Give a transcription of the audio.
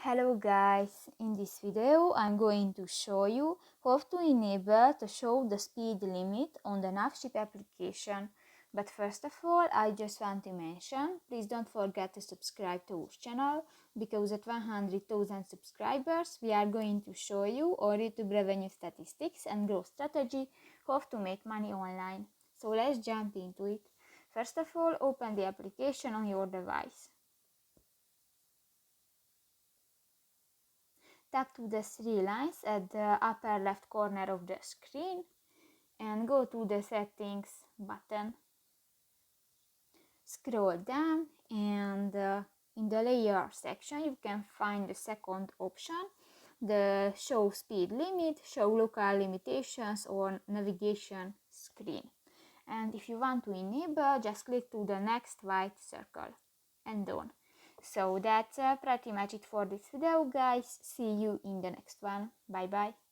Hello guys, in this video I'm going to show you how to enable to show the speed limit on the NavShip application. But first of all, I just want to mention, please don't forget to subscribe to our channel, because at 100,000 subscribers we are going to show you our YouTube revenue statistics and growth strategy, how to make money online. So let's jump into it. First of all, open the application on your device. Tap to the three lines at the upper left corner of the screen and go to the settings button. Scroll down and in the layer section you can find the second option, the show speed limit, show local limitations or navigation screen. And if you want to enable, just click to the next white circle and done. So that's pretty much it for this video, guys. See you in the next one. Bye bye.